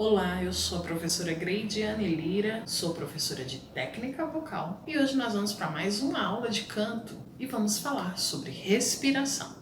Olá, eu sou a professora Greidiane Lira, sou professora de técnica vocal e hoje nós vamos para mais uma aula de canto e vamos falar sobre respiração.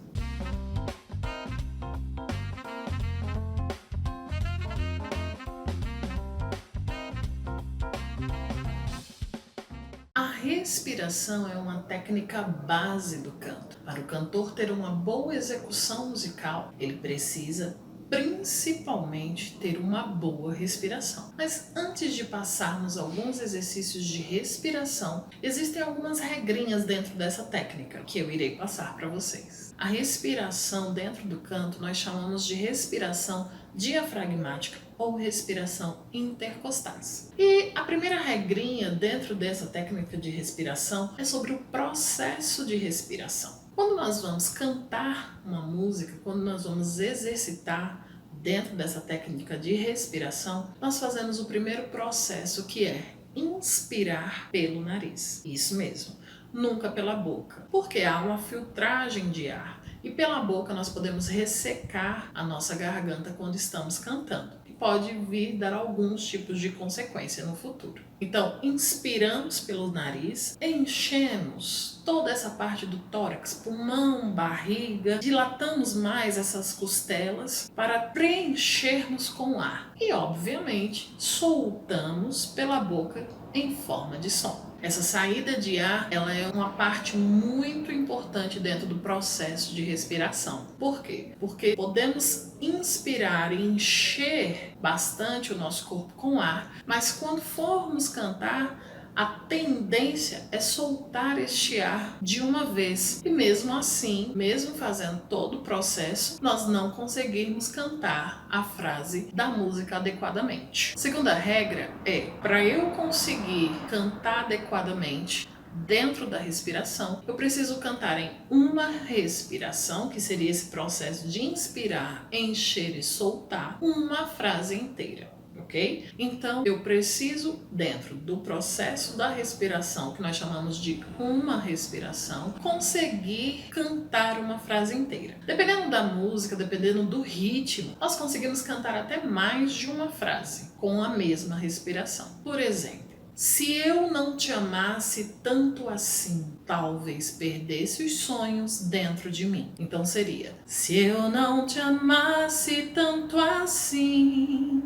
A respiração é uma técnica base do canto. Para o cantor ter uma boa execução musical, ele precisa principalmente ter uma boa respiração. Mas antes de passarmos alguns exercícios de respiração, existem algumas regrinhas dentro dessa técnica que eu irei passar para vocês. A respiração dentro do canto nós chamamos de respiração diafragmática ou respiração intercostais. E a primeira regrinha dentro dessa técnica de respiração é sobre o processo de respiração. Quando nós vamos cantar uma música, quando nós vamos exercitar dentro dessa técnica de respiração, nós fazemos o primeiro processo, que é inspirar pelo nariz. Isso mesmo, nunca pela boca, porque há uma filtragem de ar e pela boca nós podemos ressecar a nossa garganta quando estamos cantando. Pode vir dar alguns tipos de consequência no futuro. Então, inspiramos pelo nariz, enchemos toda essa parte do tórax, pulmão, barriga, dilatamos mais essas costelas para preenchermos com ar. E, obviamente, soltamos pela boca em forma de som. Essa saída de ar, ela é uma parte muito importante dentro do processo de respiração. Por quê? Porque podemos inspirar e encher bastante o nosso corpo com ar, mas quando formos cantar, a tendência é soltar este ar de uma vez. E mesmo assim, mesmo fazendo todo o processo, nós não conseguirmos cantar a frase da música adequadamente. A segunda regra é, para eu conseguir cantar adequadamente dentro da respiração, eu preciso cantar em uma respiração, que seria esse processo de inspirar, encher e soltar, uma frase inteira. Ok? Então, eu preciso, dentro do processo da respiração, que nós chamamos de uma respiração, conseguir cantar uma frase inteira. Dependendo da música, dependendo do ritmo, nós conseguimos cantar até mais de uma frase com a mesma respiração. Por exemplo, se eu não te amasse tanto assim, talvez perdesse os sonhos dentro de mim. Então seria: se eu não te amasse tanto assim,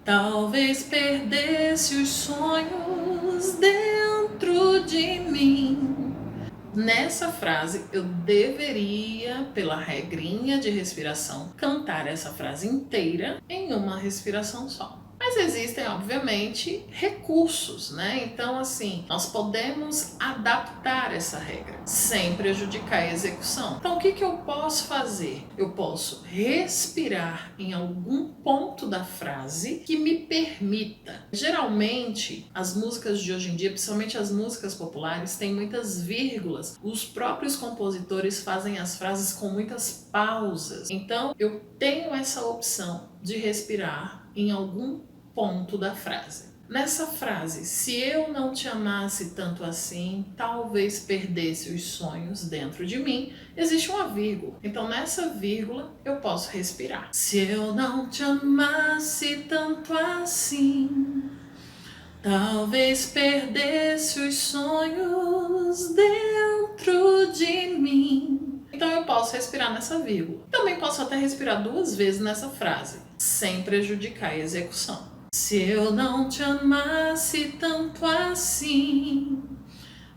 talvez perdesse os sonhos dentro de mim. Nessa frase, eu deveria, pela regrinha de respiração, cantar essa frase inteira em uma respiração só. Mas existem, obviamente, recursos, né? Então, assim, nós podemos adaptar essa regra sem prejudicar a execução. Então, o que eu posso fazer? Eu posso respirar em algum ponto da frase que me permita. Geralmente, as músicas de hoje em dia, principalmente as músicas populares, têm muitas vírgulas. Os próprios compositores fazem as frases com muitas pausas. Então, eu tenho essa opção de respirar em algum ponto da frase. Nessa frase, se eu não te amasse tanto assim, talvez perdesse os sonhos dentro de mim, existe uma vírgula. Então nessa vírgula eu posso respirar. Se eu não te amasse tanto assim, talvez perdesse os sonhos dentro de mim. Então eu posso respirar nessa vírgula. Também posso até respirar duas vezes nessa frase, sem prejudicar a execução. Se eu não te amasse tanto assim,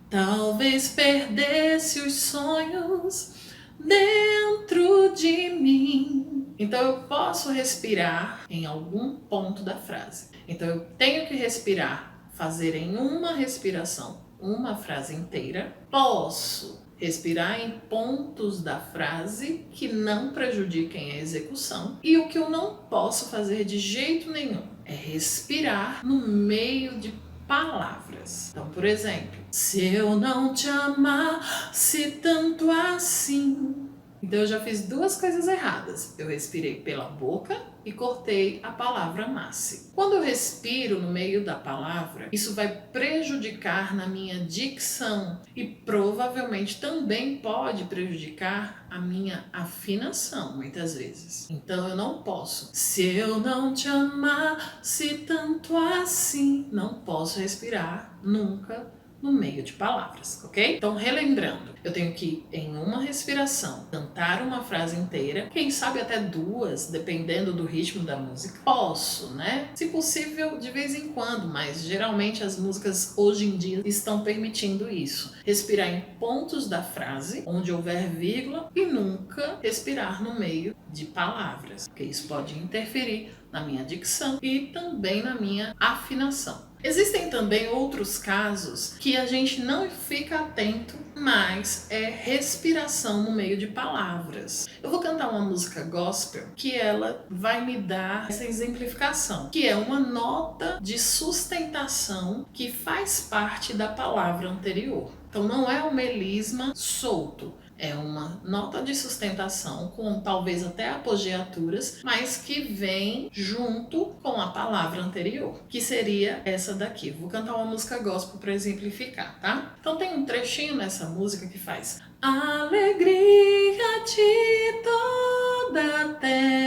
talvez perdesse os sonhos dentro de mim. Então eu posso respirar em algum ponto da frase. Então eu tenho que respirar, fazer em uma respiração uma frase inteira. Posso respirar em pontos da frase que não prejudiquem a execução. E o que eu não posso fazer de jeito nenhum é respirar no meio de palavras. Então, por exemplo, se eu não te amasse tanto assim, Então eu já fiz duas coisas erradas. Eu respirei pela boca e cortei a palavra nasce. Quando eu respiro no meio da palavra, isso vai prejudicar na minha dicção e provavelmente também pode prejudicar a minha afinação, muitas vezes. Então eu não posso. Se eu não te amasse tanto assim, não posso respirar nunca no meio de palavras, ok? Então, relembrando, eu tenho que, em uma respiração, cantar uma frase inteira, quem sabe até duas, dependendo do ritmo da música. Posso, né? Se possível, de vez em quando, mas geralmente as músicas hoje em dia estão permitindo isso. Respirar em pontos da frase, onde houver vírgula, e nunca respirar no meio de palavras, porque isso pode interferir na minha dicção e também na minha afinação. Existem também outros casos que a gente não fica atento, mas é respiração no meio de palavras. Eu vou cantar uma música gospel que ela vai me dar essa exemplificação, que é uma nota de sustentação que faz parte da palavra anterior. Então não é um melisma solto. É uma nota de sustentação com talvez até apogeaturas, mas que vem junto com a palavra anterior, que seria essa daqui. Vou cantar uma música gospel para exemplificar, tá? Então tem um trechinho nessa música que faz: alegria de toda a terra.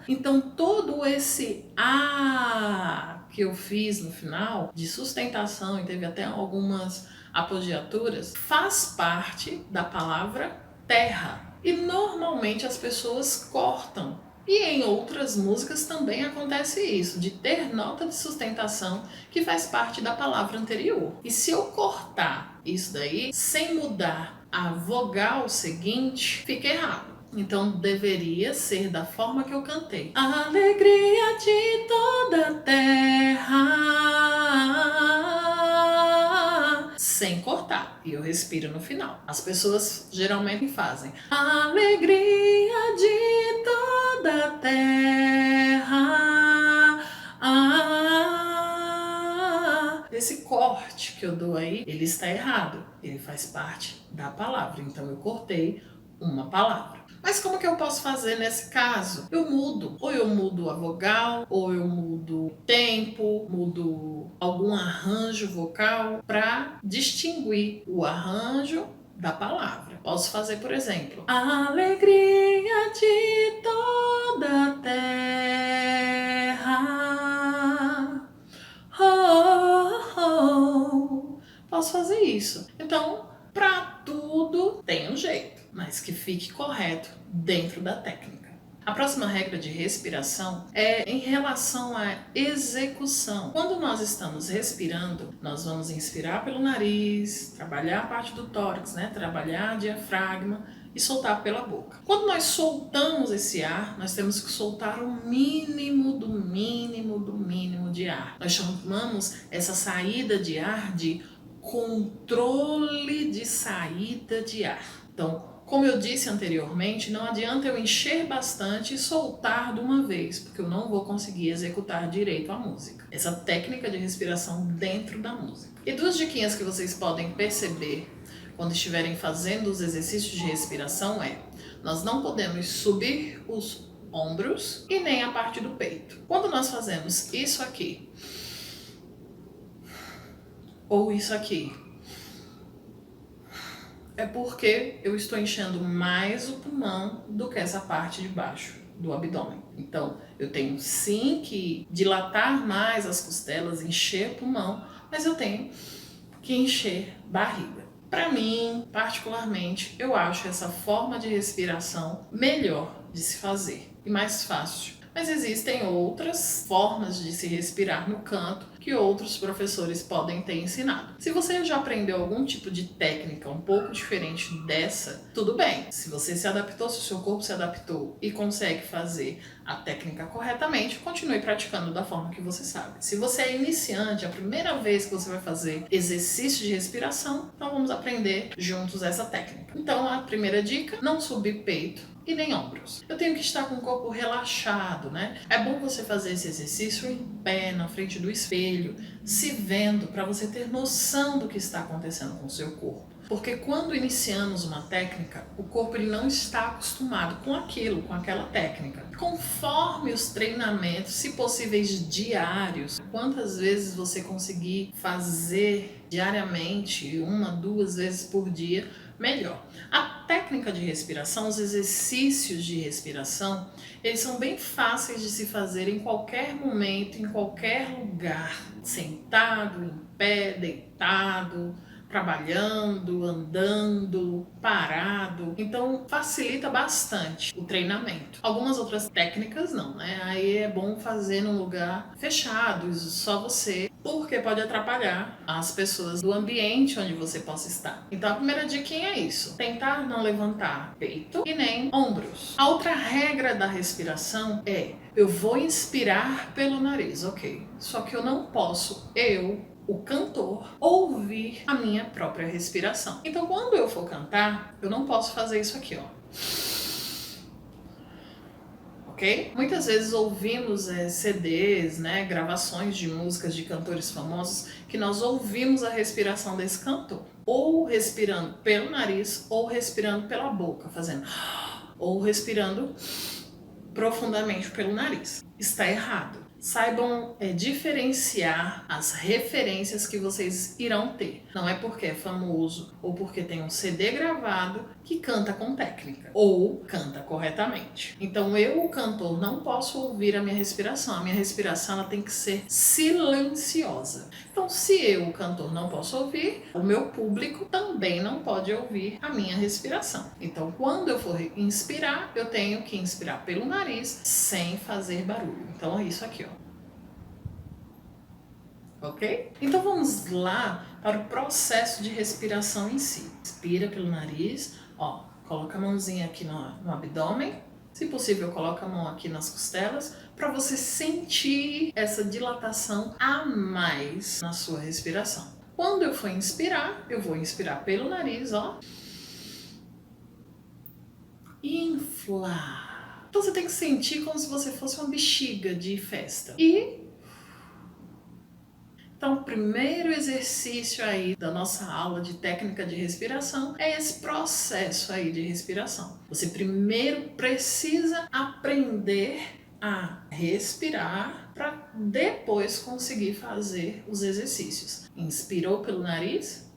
Então todo esse que eu fiz no final, de sustentação, e teve até algumas apogeaturas, faz parte da palavra terra. E normalmente as pessoas cortam. E em outras músicas também acontece isso, de ter nota de sustentação que faz parte da palavra anterior. E se eu cortar isso daí, sem mudar a vogal seguinte, fica errado. Então deveria ser da forma que eu cantei. Alegria de toda a terra. Sem cortar. E eu respiro no final. As pessoas geralmente fazem alegria de toda a terra. Esse corte que eu dou aí, ele está errado. Ele faz parte da palavra. Então eu cortei uma palavra. Mas como que eu posso fazer nesse caso? Eu mudo. Ou eu mudo a vogal, ou eu mudo o tempo, mudo algum arranjo vocal para distinguir o arranjo da palavra. Posso fazer, por exemplo, alegria de toda a terra. Oh, oh. Posso fazer isso. Então, para tudo tem um jeito, mas que fique correto dentro da técnica. A próxima regra de respiração é em relação à execução. Quando nós estamos respirando, nós vamos inspirar pelo nariz, trabalhar a parte do tórax, né? Trabalhar a diafragma e soltar pela boca. Quando nós soltamos esse ar, nós temos que soltar o mínimo do mínimo do mínimo de ar. Nós chamamos essa saída de ar de controle de saída de ar. Então, como eu disse anteriormente, não adianta eu encher bastante e soltar de uma vez, porque eu não vou conseguir executar direito a música. Essa técnica de respiração dentro da música. E duas diquinhas que vocês podem perceber quando estiverem fazendo os exercícios de respiração é: nós não podemos subir os ombros e nem a parte do peito. Quando nós fazemos isso aqui, ou isso aqui, é porque eu estou enchendo mais o pulmão do que essa parte de baixo do abdômen. Então, eu tenho sim que dilatar mais as costelas, encher o pulmão, mas eu tenho que encher barriga. Para mim, particularmente, eu acho essa forma de respiração melhor de se fazer e mais fácil. Mas existem outras formas de se respirar no canto que outros professores podem ter ensinado. Se você já aprendeu algum tipo de técnica um pouco diferente dessa, tudo bem. Se você se adaptou, se o seu corpo se adaptou e consegue fazer a técnica corretamente, continue praticando da forma que você sabe. Se você é iniciante, é a primeira vez que você vai fazer exercício de respiração, então vamos aprender juntos essa técnica. Então a primeira dica: não subir peito e nem ombros. Eu tenho que estar com o corpo relaxado, né? É bom você fazer esse exercício em pé, na frente do espelho, espelho, se vendo, para você ter noção do que está acontecendo com o seu corpo. Porque quando iniciamos uma técnica, o corpo ele não está acostumado com aquilo, com aquela técnica. Conforme os treinamentos, se possíveis diários, quantas vezes você conseguir fazer diariamente, 1, 2 vezes por dia, melhor. A técnica de respiração, os exercícios de respiração, eles são bem fáceis de se fazer em qualquer momento, em qualquer lugar. Sentado, em pé, deitado, trabalhando, andando, parado. Então facilita bastante o treinamento. Algumas outras técnicas não, né? Aí é bom fazer num lugar fechado, só você, porque pode atrapalhar as pessoas do ambiente onde você possa estar. Então a primeira dica é isso: tentar não levantar peito e nem ombros. A outra regra da respiração é: eu vou inspirar pelo nariz, ok. Só que eu não posso, o cantor, ouvir a minha própria respiração. Então quando eu for cantar, eu não posso fazer isso aqui, ó. Ok? Muitas vezes ouvimos CDs, né, gravações de músicas de cantores famosos, que nós ouvimos a respiração desse cantor. Ou respirando pelo nariz, ou respirando pela boca, fazendo... ou respirando profundamente pelo nariz. Está errado. Saibam diferenciar as referências que vocês irão ter. Não é porque é famoso ou porque tem um CD gravado que canta com técnica ou canta corretamente. Então eu, o cantor, não posso ouvir a minha respiração. A minha respiração ela tem que ser silenciosa. Então se eu, o cantor, não posso ouvir, o meu público também não pode ouvir a minha respiração. Então quando eu for inspirar, eu tenho que inspirar pelo nariz sem fazer barulho. Então é isso aqui, ó. Ok? Então vamos lá para o processo de respiração em si. Inspira pelo nariz, ó, coloca a mãozinha aqui no abdômen, se possível coloca a mão aqui nas costelas, para você sentir essa dilatação a mais na sua respiração. Quando eu for inspirar, eu vou inspirar pelo nariz, ó, e inflar. Então você tem que sentir como se você fosse uma bexiga de festa. Então, o primeiro exercício aí da nossa aula de técnica de respiração é esse processo aí de respiração. Você primeiro precisa aprender a respirar para depois conseguir fazer os exercícios. Inspirou pelo nariz,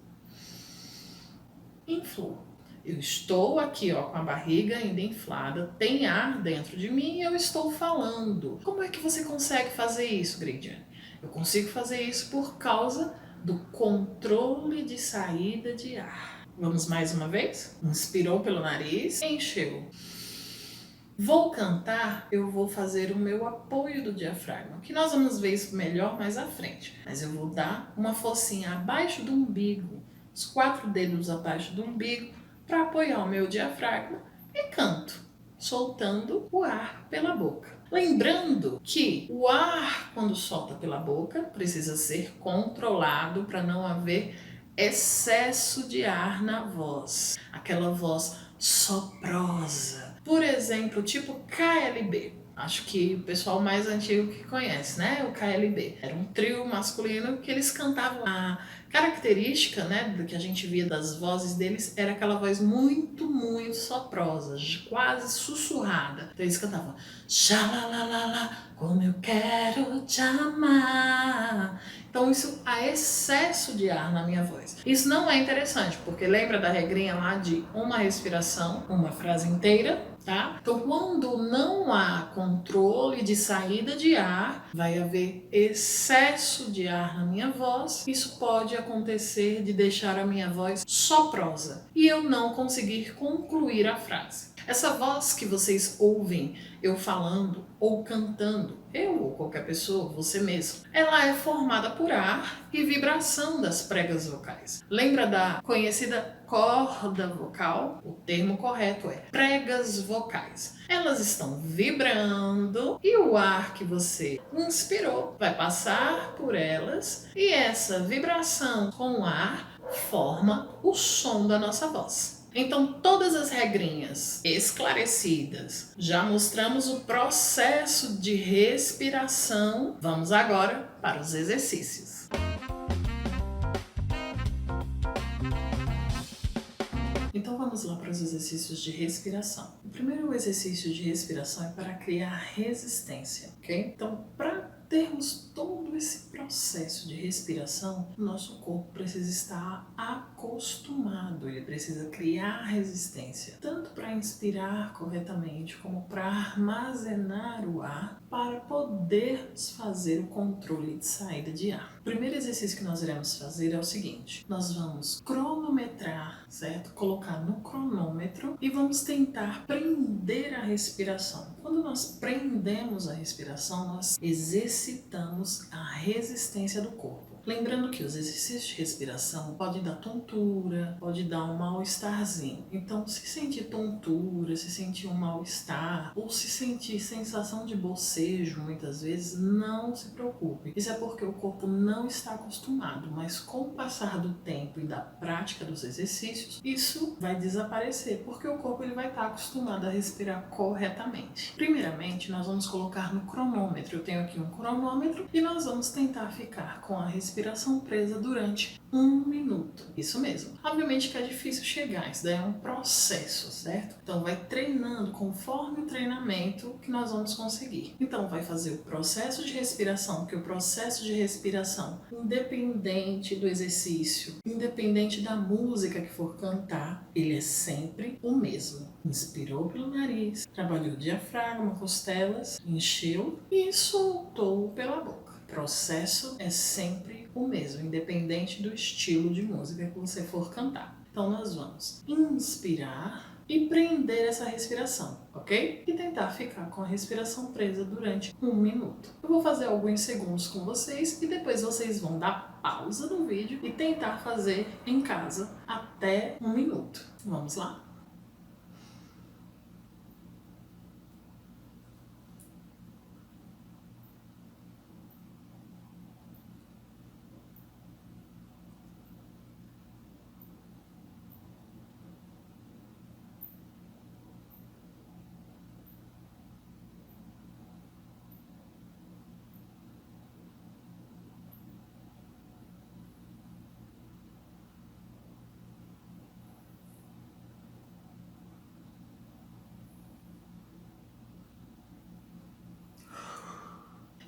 inflou. Eu estou aqui, ó, com a barriga ainda inflada, tem ar dentro de mim e eu estou falando. Como é que você consegue fazer isso, Gridiane? Eu consigo fazer isso por causa do controle de saída de ar. Vamos mais uma vez? Inspirou pelo nariz, encheu. Vou cantar, eu vou fazer o meu apoio do diafragma, que nós vamos ver isso melhor mais à frente. Mas eu vou dar uma forcinha abaixo do umbigo, os 4 dedos abaixo do umbigo, para apoiar o meu diafragma e canto, soltando o ar pela boca. Lembrando que o ar, quando solta pela boca, precisa ser controlado para não haver excesso de ar na voz. Aquela voz soprosa. Por exemplo, tipo KLB. Acho que o pessoal mais antigo que conhece, né? O KLB. Era um trio masculino que eles cantavam. A característica, né, do que a gente via das vozes deles era aquela voz muito, muito soprosa, quase sussurrada. Então eles cantavam xalalalala, como eu quero te amar. Então isso há excesso de ar na minha voz. Isso não é interessante, porque lembra da regrinha lá de uma respiração, uma frase inteira, tá? Então quando não há controle de saída de ar, vai haver excesso de ar na minha voz. Isso pode acontecer de deixar a minha voz soprosa e eu não conseguir concluir a frase. Essa voz que vocês ouvem eu falando ou cantando, eu ou qualquer pessoa, você mesmo, ela é formada por ar e vibração das pregas vocais. Lembra da conhecida corda vocal? O termo correto é pregas vocais. Elas estão vibrando e o ar que você inspirou vai passar por elas e essa vibração com o ar forma o som da nossa voz. Então, todas as regrinhas esclarecidas, já mostramos o processo de respiração. Vamos agora para os exercícios. Então vamos lá para os exercícios de respiração. O primeiro exercício de respiração é para criar resistência, ok? Então, para termos todo esse processo de respiração, o nosso corpo precisa estar acostumado, ele precisa criar resistência, tanto para inspirar corretamente, como para armazenar o ar, para podermos fazer o controle de saída de ar. O primeiro exercício que nós iremos fazer é o seguinte: nós vamos cronometrar, certo? Colocar no cronômetro e vamos tentar prender a respiração. Quando nós prendemos a respiração, nós exercitamos a resistência do corpo. Lembrando que os exercícios de respiração podem dar tontura, pode dar um mal-estarzinho. Então, se sentir tontura, se sentir um mal-estar ou se sentir sensação de bocejo muitas vezes, não se preocupe. Isso é porque o corpo não está acostumado, mas com o passar do tempo e da prática dos exercícios, isso vai desaparecer, porque o corpo ele vai estar acostumado a respirar corretamente. Primeiramente, nós vamos colocar no cronômetro. Eu tenho aqui um cronômetro e nós vamos tentar ficar com a respiração presa durante 1 minuto. Isso mesmo. Obviamente que é difícil chegar, isso daí é um processo, certo? Então vai treinando conforme o treinamento que nós vamos conseguir. Então vai fazer o processo de respiração, porque o processo de respiração, independente do exercício, independente da música que for cantar, ele é sempre o mesmo. Inspirou pelo nariz, trabalhou o diafragma, costelas, encheu e soltou pela boca. O processo é sempre o mesmo, independente do estilo de música que você for cantar. Então nós vamos inspirar e prender essa respiração, ok? E tentar ficar com a respiração presa durante 1 minuto. Eu vou fazer alguns segundos com vocês e depois vocês vão dar pausa no vídeo e tentar fazer em casa até 1 minuto. Vamos lá?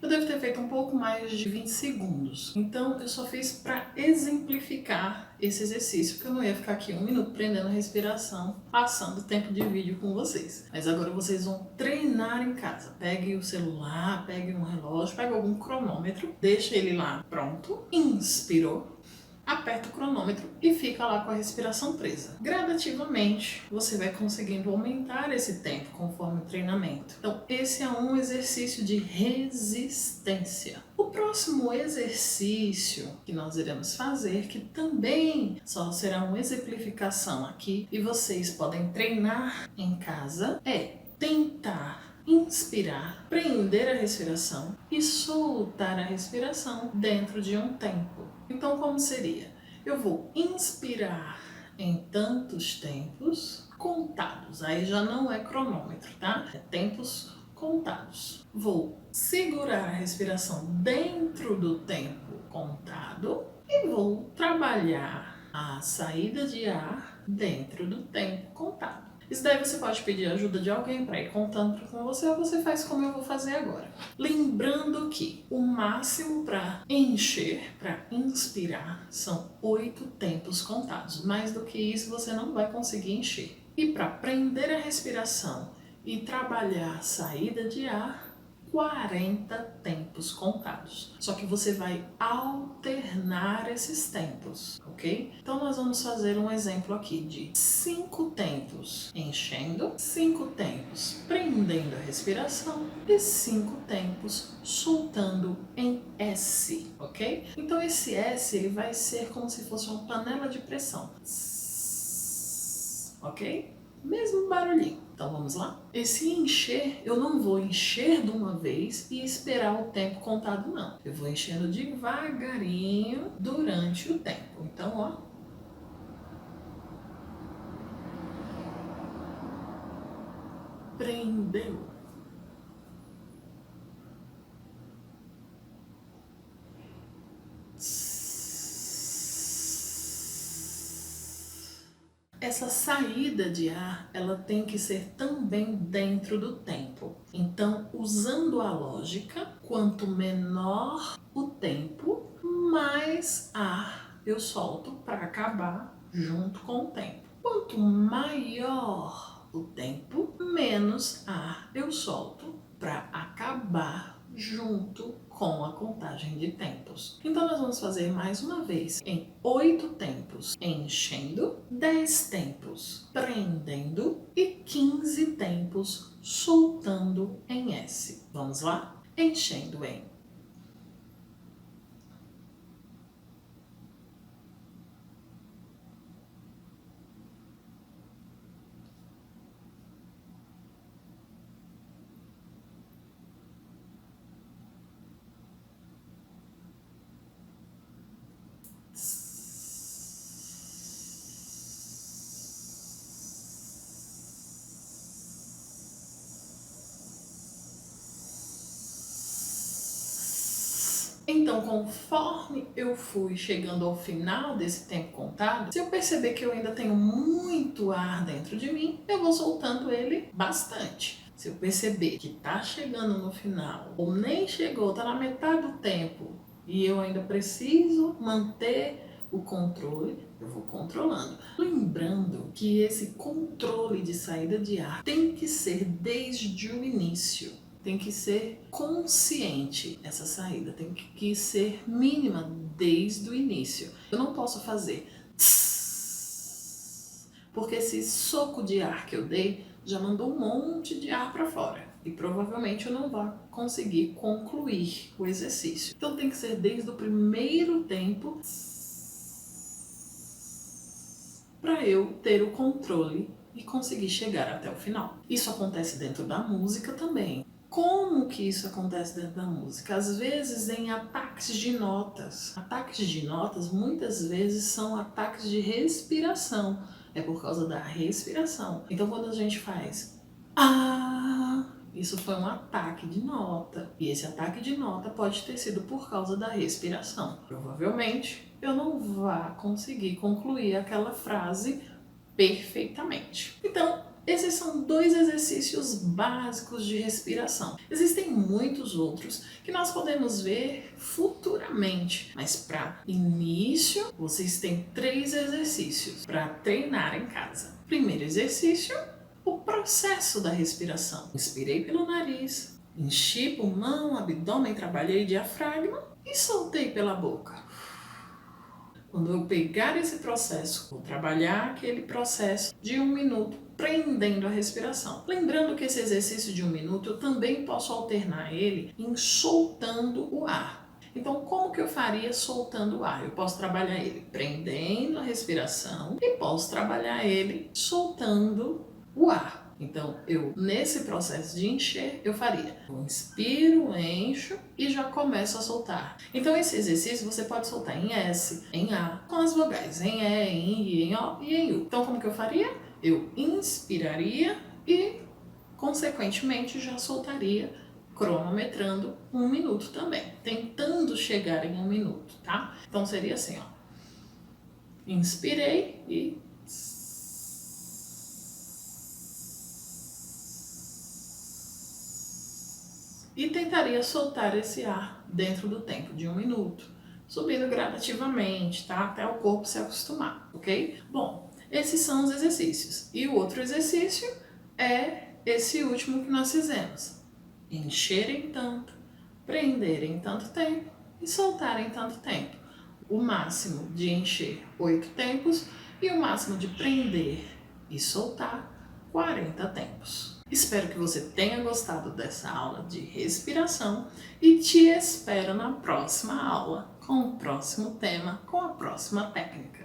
Eu devo ter feito um pouco mais de 20 segundos. Então, eu só fiz para exemplificar esse exercício, porque eu não ia ficar aqui 1 minuto prendendo a respiração, passando tempo de vídeo com vocês. Mas agora vocês vão treinar em casa. Pegue o celular, pegue um relógio, pegue algum cronômetro, deixa ele lá pronto, inspirou, aperta o cronômetro e fica lá com a respiração presa. Gradativamente, você vai conseguindo aumentar esse tempo conforme o treinamento. Então, esse é um exercício de resistência. O próximo exercício que nós iremos fazer, que também só será uma exemplificação aqui e vocês podem treinar em casa, é tentar inspirar, prender a respiração e soltar a respiração dentro de um tempo. Então, como seria? Eu vou inspirar em tantos tempos contados, aí já não é cronômetro, tá? É tempos contados. Vou segurar a respiração dentro do tempo contado e vou trabalhar a saída de ar dentro do tempo contado. Isso daí você pode pedir ajuda de alguém para ir contando com você, ou você faz como eu vou fazer agora. Lembrando que o máximo para encher, para inspirar, são 8 tempos contados. Mais do que isso você não vai conseguir encher. E para prender a respiração e trabalhar a saída de ar, 40 tempos contados. Só que você vai alternar esses tempos, ok? Então nós vamos fazer um exemplo aqui de 5 tempos enchendo, 5 tempos prendendo a respiração e 5 tempos soltando em S, ok? Então esse S ele vai ser como se fosse uma panela de pressão, ok? Mesmo barulhinho. Então vamos lá? Esse encher, eu não vou encher de uma vez e esperar o tempo contado, não. Eu vou enchendo devagarinho durante o tempo. Então, ó. prendeu. Essa saída de ar, ela tem que ser também dentro do tempo. Então, usando a lógica, quanto menor o tempo, mais ar eu solto para acabar junto com o tempo. Quanto maior o tempo, menos ar eu solto para acabar junto com a contagem de tempos. Então nós vamos fazer mais uma vez em 8 tempos enchendo, 10 tempos prendendo e 15 tempos soltando em S. Vamos lá? Enchendo em Então, conforme eu fui chegando ao final desse tempo contado, se eu perceber que eu ainda tenho muito ar dentro de mim, eu vou soltando ele bastante. Se eu perceber que tá chegando no final, ou nem chegou, tá na metade do tempo, e eu ainda preciso manter o controle, eu vou controlando. Lembrando que esse controle de saída de ar tem que ser desde o início. Tem que ser consciente essa saída, tem que ser mínima desde o início. Eu não posso fazer tss, porque esse soco de ar que eu dei já mandou um monte de ar para fora e provavelmente eu não vou conseguir concluir o exercício. Então tem que ser desde o primeiro tempo para eu ter o controle e conseguir chegar até o final. Isso acontece dentro da música também. Como que isso acontece dentro da música? Às vezes em ataques de notas. Ataques de notas muitas vezes são ataques de respiração. É por causa da respiração. Então quando a gente faz isso foi um ataque de nota. E esse ataque de nota pode ter sido por causa da respiração. Provavelmente eu não vá conseguir concluir aquela frase perfeitamente. Então, esses são 2 exercícios básicos de respiração. Existem muitos outros que nós podemos ver futuramente, mas para início, vocês têm 3 exercícios para treinar em casa. Primeiro exercício, o processo da respiração. Inspirei pelo nariz, enchi pulmão, abdômen, trabalhei diafragma e soltei pela boca. Quando eu pegar esse processo, vou trabalhar aquele processo de 1 minuto, prendendo a respiração. Lembrando que esse exercício de 1 minuto, eu também posso alternar ele em soltando o ar. Então, como que eu faria soltando o ar? Eu posso trabalhar ele prendendo a respiração e posso trabalhar ele soltando o ar. Então, nesse processo de encher, eu faria: eu inspiro, encho e já começo a soltar. Então, esse exercício você pode soltar em S, em A, com as vogais, em E, em I, em O e em U. Então, como que eu faria? Eu inspiraria e, consequentemente, já soltaria, cronometrando 1 minuto também, tentando chegar em 1 minuto, tá? Então, seria assim, ó. Inspirei e tentaria soltar esse ar dentro do tempo de 1 minuto, subindo gradativamente, tá? Até o corpo se acostumar, ok? Bom, esses são os exercícios. E o outro exercício é esse último que nós fizemos. Encher em tanto, prender em tanto tempo e soltar em tanto tempo. O máximo de encher 8 tempos e o máximo de prender e soltar 40 tempos. Espero que você tenha gostado dessa aula de respiração e te espero na próxima aula com o próximo tema, com a próxima técnica.